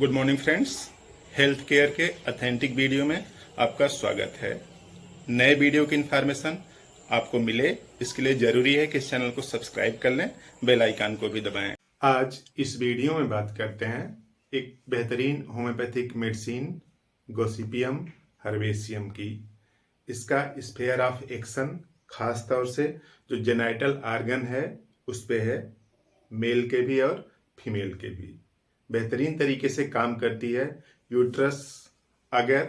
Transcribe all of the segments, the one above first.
Good morning friends, health care के authentic video में आपका स्वागत है। नए वीडियो की इन्फॉर्मेशन आपको मिले, इसके लिए जरूरी है कि इस चैनल को सब्सक्राइब कर लें, बेल आइकन को भी दबाएं। आज इस वीडियो में बात करते हैं एक बेहतरीन होम्योपैथिक मेडिसिन गोसिपियम हर्बेशियम की। इसका स्फीयर ऑफ एक्शन खास तौर से जो जेनाइटल आर्गन है उस पे है, मेल के भी और फीमेल के भी बेहतरीन तरीके से काम करती है। यूट्रस अगर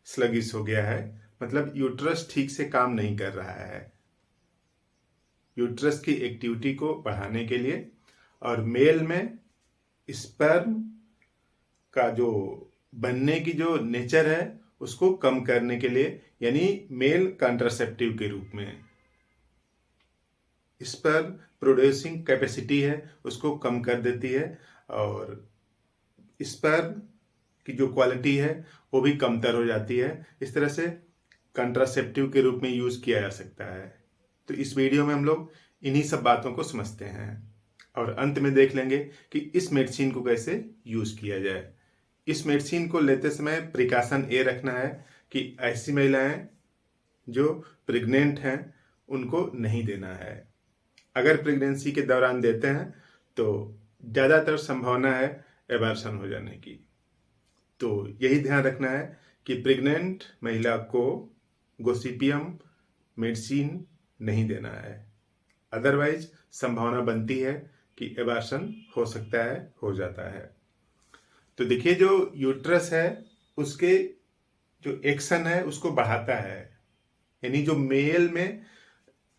स्लगिश हो गया है, मतलब यूट्रस ठीक से काम नहीं कर रहा है, यूट्रस की एक्टिविटी को बढ़ाने के लिए, और मेल में स्पर्म का जो बनने की जो नेचर है उसको कम करने के लिए, यानी मेल कॉन्ट्रासेप्टिव के रूप में स्पर्म प्रोड्यूसिंग कैपेसिटी है उसको कम कर देती है, और स्पर्म की जो क्वालिटी है वो भी कमतर हो जाती है। इस तरह से कंट्रासेप्टिव के रूप में यूज किया जा सकता है। तो इस वीडियो में हम लोग इन्हीं सब बातों को समझते हैं और अंत में देख लेंगे कि इस मेडिसिन को कैसे यूज किया जाए। इस मेडिसिन को लेते समय प्रिकॉशन ये रखना है कि ऐसी महिलाएं जो प्रेग्नेंट हैं उनको नहीं देना है। अगर प्रेगनेंसी के दौरान देते हैं तो ज़्यादातर संभावना है एबॉर्शन हो जाने की। तो यही ध्यान रखना है कि प्रेग्नेंट महिला को गोसिपियम मेडिसिन नहीं देना है, अदरवाइज संभावना बनती है कि एबॉर्शन हो सकता है, हो जाता है। तो देखिए, जो यूट्रस है उसके जो एक्शन है उसको बढ़ाता है, यानी जो मेल में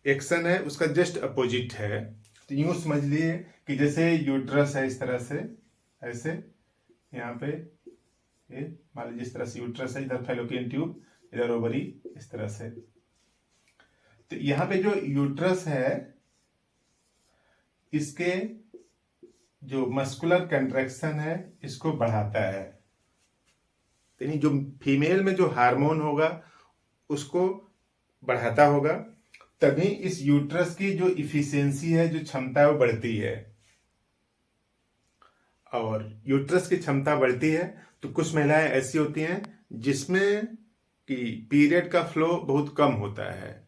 एक्शन है उसका जस्ट अपोजिट है। तो यूं समझ लिए कि जैसे यूट्रस है इस तरह से, ऐसे यहाँ पे ये मान लीजिए इस तरह से यूट्रस है, इधर फैलोपियन ट्यूब, इधर ओवरी, इस तरह से। तो यहाँ पे जो यूट्रस है इसके जो मस्कुलर कंट्रैक्शन है इसको बढ़ाता है, यानी जो फीमेल में जो हार्मोन होगा उसको बढ़ाता होगा, तभी इस यूट्रस की जो इफिशियंसी है, जो क्षमता है वो बढ़ती है। और यूट्रस की क्षमता बढ़ती है तो कुछ महिलाएं ऐसी होती हैं जिसमें कि पीरियड का फ्लो बहुत कम होता है,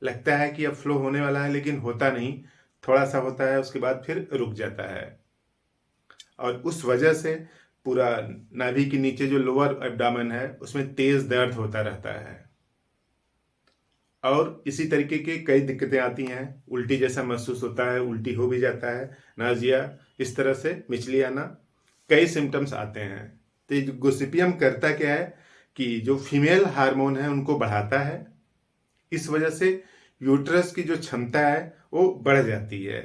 लगता है कि अब फ्लो होने वाला है लेकिन होता नहीं, थोड़ा सा होता है उसके बाद फिर रुक जाता है, और उस वजह से पूरा नाभि के नीचे जो लोअर एब्डोमेन है उसमें तेज दर्द होता रहता है। और इसी तरीके के कई दिक्कतें आती हैं, उल्टी जैसा महसूस होता है, उल्टी हो भी जाता है, नाजिया, इस तरह से मिचली आना, कई सिम्टम्स आते हैं। तो ये गोसिपियम करता क्या है कि जो फीमेल हार्मोन है उनको बढ़ाता है, इस वजह से यूट्रस की जो क्षमता है वो बढ़ जाती है।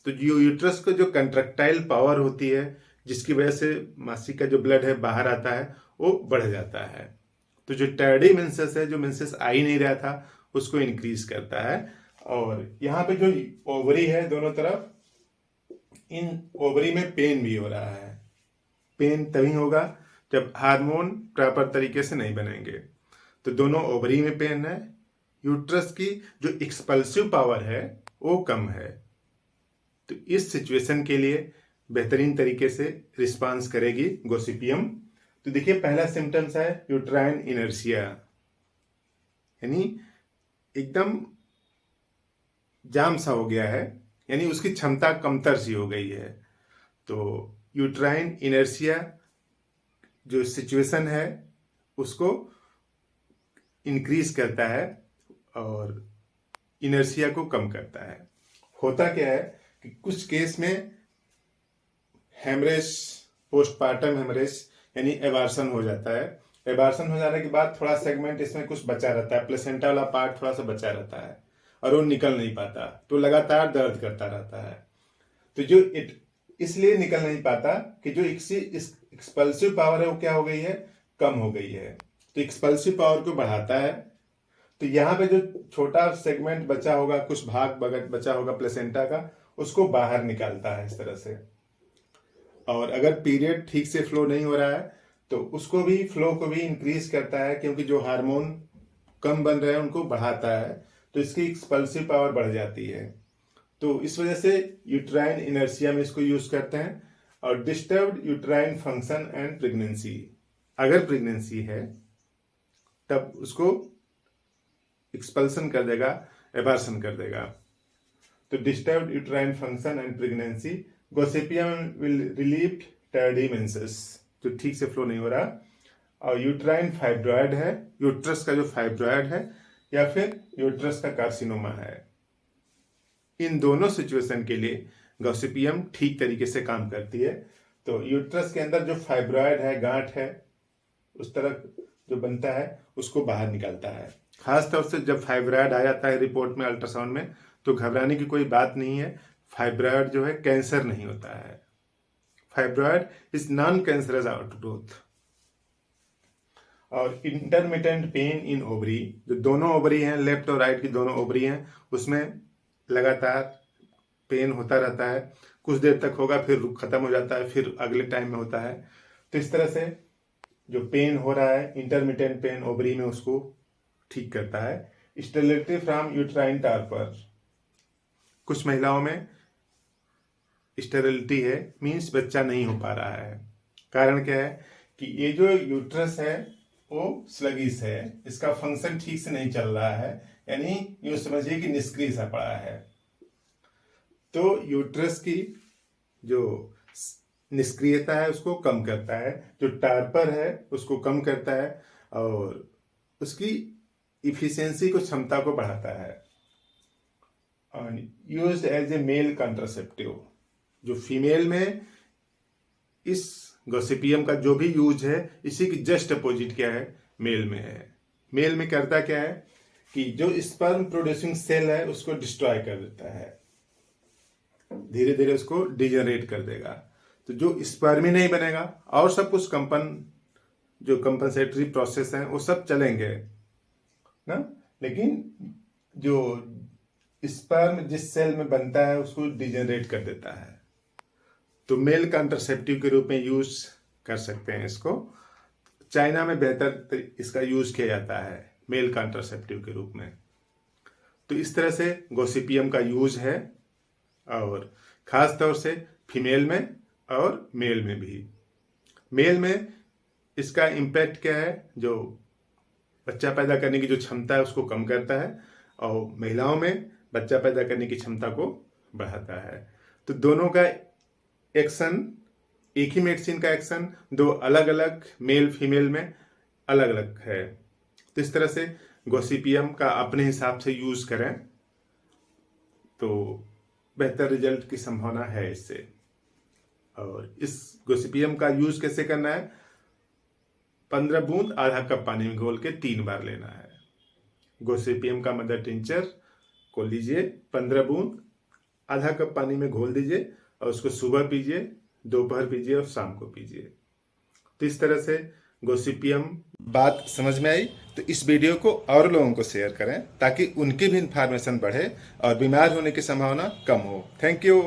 तो जो यूट्रस को जो कंट्रैक्टाइल पावर होती है जिसकी वजह से मासिक का जो ब्लड है बाहर आता है वो बढ़ जाता है। तो जो टर्डी मेंसेस है, जो मेंसेस आ ही नहीं रहा था, उसको इंक्रीज करता है। और यहाँ पे जो ओवरी है दोनों तरफ, इन ओवरी में पेन भी हो रहा है। पेन तभी होगा जब हार्मोन प्रॉपर तरीके से नहीं बनेंगे। तो दोनों ओवरी में पेन है, यूट्रस की जो एक्सपल्सिव पावर है वो कम है। तो इस सिचुएशन के लिए बेहतरीन तरीके से रिस्पांस करेगी गोसिपियम। तो देखिए, पहला सिम्टम्स है यूट्राइन इनर्शिया, यानी एकदम जाम सा हो गया है, यानी उसकी क्षमता कमतर सी हो गई है। तो यूट्राइन इनर्शिया जो सिचुएशन है उसको इंक्रीज करता है और इनर्शिया को कम करता है। होता क्या है कि कुछ केस में हेमरेज, पोस्टपार्टम हेमरेज, यानी एबार्सन हो जाता है। एबार्सन हो जाने के बाद थोड़ा सेगमेंट इसमें कुछ बचा रहता है, प्लेसेंटा वाला पार्ट थोड़ा सा बचा रहता है और वो निकल नहीं पाता, तो लगातार दर्द करता रहता है। तो जो इसलिए निकल नहीं पाता कि जो एक्सपल्सिव पावर है वो क्या हो गई है, कम हो गई है। तो एक्सपल्सिव पावर को बढ़ाता है। तो यहाँ पे जो छोटा सेगमेंट बचा होगा, कुछ भाग बचा होगा प्लेसेंटा का, उसको बाहर निकालता है इस तरह से। और अगर पीरियड ठीक से फ्लो नहीं हो रहा है तो उसको भी, फ्लो को भी इंक्रीज करता है, क्योंकि जो हार्मोन कम बन रहे हैं उनको बढ़ाता है, तो इसकी एक्सपल्सिव पावर बढ़ जाती है। तो इस वजह से यूट्राइन इनर्शिया में इसको यूज करते हैं। और disturbed uterine function and pregnancy, अगर प्रेगनेंसी है तब उसको एक्सपल्सन कर देगा, एबार्सन कर देगा। तो disturbed uterine function and pregnancy, Gossypium will relieve tardy menses, जो ठीक से फ्लो नहीं हो रहा, और यूट्राइन फाइब्रॉयड है, यूट्रस का जो फाइब्रॉयड है, या फिर यूट्रस का कार्सिनोमा है। इन दोनों सिचुएशन के लिए गॉसिपियम ठीक तरीके से काम करती है। तो यूट्रस के अंदर जो फाइब्रॉयड है, गांठ है, उस तरह जो बनता है उसको बाहर निकालता है। खास तौर से जब फाइब्रॉयड आ जाता है रिपोर्ट में, अल्ट्रासाउंड में, तो घबराने की कोई बात नहीं है। फाइब्रॉयड जो है कैंसर नहीं होता है। Fibroid is non cancerous outgrowth. और इंटरमिटेंट पेन इन ओवरी, जो दोनों ओवरी हैं, लेफ्ट और राइट की दोनों ओवरी हैं, उसमें लगातार पेन होता रहता है। कुछ देर तक होगा, फिर खत्म हो जाता है, फिर अगले टाइम में होता है। तो इस तरह से जो पेन हो रहा है, इंटरमिटेंट पेन ओवरी में, उसको ठीक करता है। स्टेरिलिटी फ्रॉम यूट्राइन टार्पर, कुछ महिलाओं में स्टेरिलिटी है, मीन्स बच्चा नहीं हो पा रहा है। कारण क्या है कि ये जो यूट्रस है वो स्लगिश है, इसका फंक्शन ठीक से नहीं चल रहा है, यानी यूं समझिए कि निष्क्रिय सा पड़ा है। तो यूट्रस की जो निष्क्रियता है उसको कम करता है, जो टार्पर है उसको कम करता है, और उसकी इफिशियंसी को, क्षमता को बढ़ाता है। Used as a male contraceptive, जो फीमेल में इस गॉसिपियम का जो भी यूज है, इसी की जस्ट अपोजिट क्या है, मेल में है। मेल में करता क्या है कि जो स्पर्म प्रोड्यूसिंग सेल है उसको डिस्ट्रॉय कर देता है, धीरे धीरे उसको डिजनरेट कर देगा। तो जो स्पर्म ही नहीं बनेगा, और सब कुछ जो कंपनसेटरी प्रोसेस हैं वो सब चलेंगे ना, लेकिन जो स्पर्म जिस सेल में बनता है उसको डिजनरेट कर देता है। तो मेल कॉन्ट्रासेप्टिव के रूप में यूज कर सकते हैं इसको। चाइना में बेहतर इसका यूज किया जाता है मेल कॉन्ट्रासेप्टिव के रूप में। तो इस तरह से गॉसिपियम का यूज है, और खास तौर से फीमेल में और मेल में भी। मेल में इसका इम्पैक्ट क्या है, जो बच्चा पैदा करने की जो क्षमता है उसको कम करता है, और महिलाओं में बच्चा पैदा करने की क्षमता को बढ़ाता है। तो दोनों का एक्शन, एक ही मेडिसिन का एक्शन दो अलग अलग मेल फीमेल में अलग अलग है। तो इस तरह से गॉसिपियम का अपने हिसाब से यूज करें तो बेहतर रिजल्ट की संभावना है इससे। और इस गॉसिपियम का यूज कैसे करना है, 15 बूंद आधा कप पानी में घोल के 3 बार लेना है। गॉसिपियम का मदर टिंचर को लीजिए, 15 बूंद आधा कप पानी में घोल दीजिए, और उसको सुबह पीजिए, दोपहर पीजिए और शाम को पीजिए। तो इस तरह से गॉसिपियम, बात समझ में आई तो इस वीडियो को और लोगों को शेयर करें ताकि उनकी भी इंफॉर्मेशन बढ़े और बीमार होने की संभावना कम हो। Thank you.